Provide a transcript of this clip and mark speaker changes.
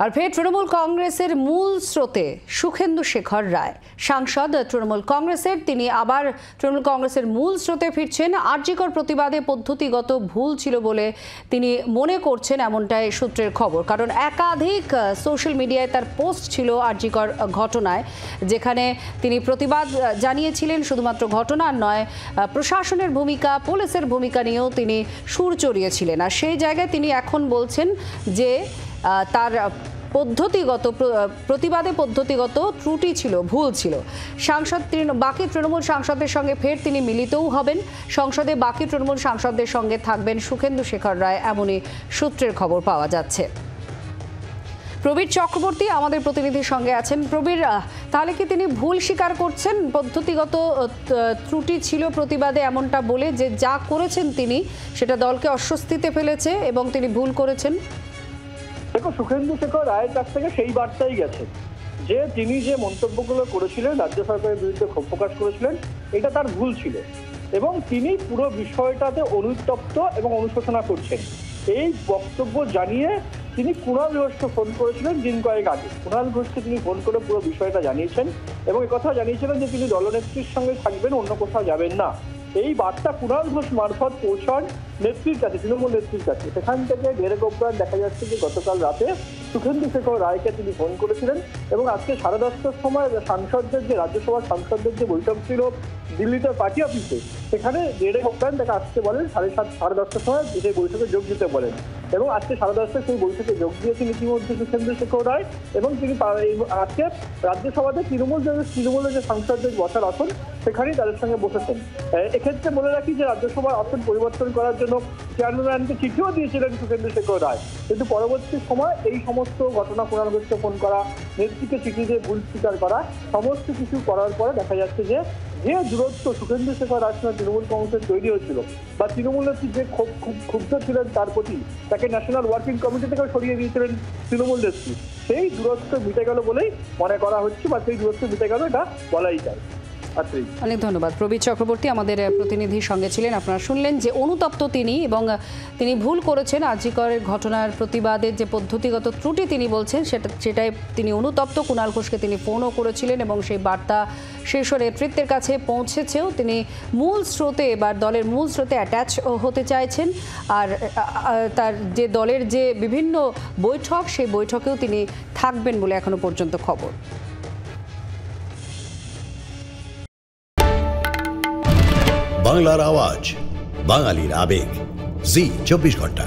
Speaker 1: আর ফের তৃণমূল কংগ্রেসের মূল স্রোতে সুখেন্দু শেখর রায় সাংসদ তৃণমূল কংগ্রেসের, তিনি আবার তৃণমূল কংগ্রেসের মূল স্রোতে ফিরছেন। আরজিকর প্রতিবাদে পদ্ধতিগত ভুল ছিল বলে তিনি মনে করছেন, এমনটাই সূত্রের খবর। কারণ একাধিক সোশ্যাল মিডিয়ায় তার পোস্ট ছিল আরজিকর ঘটনায়, যেখানে তিনি প্রতিবাদ জানিয়েছিলেন। শুধুমাত্র ঘটনার নয়, প্রশাসনের ভূমিকা, পুলিশের ভূমিকা নিয়েও তিনি সুর চড়িয়েছিলেন। আর সেই জায়গায় তিনি এখন বলছেন যে তার প্রতিবাদে পদ্ধতিগত ত্রুটি ছিল, ভুল ছিল। বাকি তৃণমূল সাংসদদের সঙ্গে ফের তিনি মিলিতও হবেন। সংসদে বাকি তৃণমূল সাংসদদের সঙ্গে থাকবেন সুখেন্দু শেখর রায়, এমনই সূত্রের খবর পাওয়া যাচ্ছে। প্রবীর চক্রবর্তী আমাদের প্রতিনিধির সঙ্গে আছেন। প্রবীর, তাহলে কি তিনি ভুল স্বীকার করছেন, পদ্ধতিগত ত্রুটি ছিল প্রতিবাদে, এমনটা বলে যে যা করেছেন তিনি সেটা দলকে অস্বস্তিতে ফেলেছে এবং তিনি ভুল করেছেন?
Speaker 2: দেখো, সুখেন্দু শেখর রায়ের কাছ থেকে সেই বার্তাই গেছে যে তিনি যে মন্তব্যগুলো করেছিলেন, রাজ্য সরকারের বিরুদ্ধে ক্ষোভ প্রকাশ করেছিলেন, এটা তার ভুল ছিল এবং তিনি পুরো বিষয়টাতে অনুতপ্ত এবং অনুশোচনা করছেন। এই বক্তব্য জানিয়ে তিনি কুণাল ঘোষকে ফোন করেছিলেন দিন কয়েক আগে। কুণাল ঘোষকে তিনি ফোন করে পুরো বিষয়টা জানিয়েছেন এবং একথা জানিয়েছিলেন যে তিনি দলনেত্রীর সঙ্গে থাকবেন, অন্য কোথাও যাবেন না। এই বার্তা কুণাল ঘোষ মারফত পৌঁছান নেত্রীর কাছে, তৃণমূল নেত্রীর কাছে। সেখান থেকে ঢেরে গোপরান দেখা যাচ্ছে যে গতকাল রাতে সুখেন্দু শেখর রায়কে তিনি ফোন করেছিলেন এবং আজকে 10:30টার সময় সাংসদদের যে রাজ্যসভার সাংসদদের যে বৈঠক ছিল দিল্লিতে পার্টি অফিসে, সেখানে ঢেরে গোপরান তাকে আসতে বলেন 10:30টার সময় সেই বৈঠকে যোগ দিতে বলেন এবং আজকে 10:30টায় সেই বৈঠকে যোগ দিয়েছেন ইতিমধ্যে সুখেন্দু শেখর রায় এবং তিনি আজকে রাজ্যসভাতে তৃণমূলের যে সাংসদদের বসার আসন সেখানেই তাদের সঙ্গে বসেছেন। এক্ষেত্রে বলে রাখি যে রাজ্যসভার আসন পরিবর্তন করার জন্য চেয়ারম্যানকে চিঠিও দিয়েছিলেন সুখেন্দু শেখর রায়, কিন্তু পরবর্তী সময় এই সমস্ত ঘটনা, কুণাল ঘোষকে ফোন করা, নেত্রীকে চিঠি দিয়ে ভুল স্বীকার করা, সমস্ত কিছু করার পরে দেখা যাচ্ছে যে দূরত্ব সুখেন্দু শেখর রায়ের সঙ্গে তৃণমূল কংগ্রেসের তৈরি হয়েছিল বা তৃণমূল নেত্রী যে ক্ষুব্ধ ছিলেন তার প্রতি, তাকে ন্যাশনাল ওয়ার্কিং কমিটি থেকে সরিয়ে দিয়েছিলেন তৃণমূল নেত্রী, সেই দূরত্ব মিটে গেল বলেই মনে করা হচ্ছে বা সেই দূরত্ব মিটে গেল, এটা বলাই যায়।
Speaker 1: অনেক ধন্যবাদ। প্রবীর চক্রবর্তী আমাদের প্রতিনিধির সঙ্গে ছিলেন। আপনারা শুনলেন যে অনুতপ্ত তিনি এবং তিনি ভুল করেছেন। আরজিকরের ঘটনার প্রতিবাদের যে পদ্ধতিগত ত্রুটি তিনি বলছেন সেটাই তিনি অনুতপ্ত। কুণাল ঘোষকে তিনি ফোনও করেছিলেন এবং সেই বার্তা শীর্ষ নেতৃত্বের কাছে পৌঁছেছেও। তিনি মূল স্রোতে, এবার দলের মূল স্রোতে অ্যাটাচ হতে চাইছেন। আর তার যে দলের যে বিভিন্ন বৈঠক, সেই বৈঠকেও তিনি থাকবেন বলে এখনো পর্যন্ত খবর।
Speaker 3: বাংলার আওয়াজ, বাঙালির আবেগ, জি 24 ঘন্টা।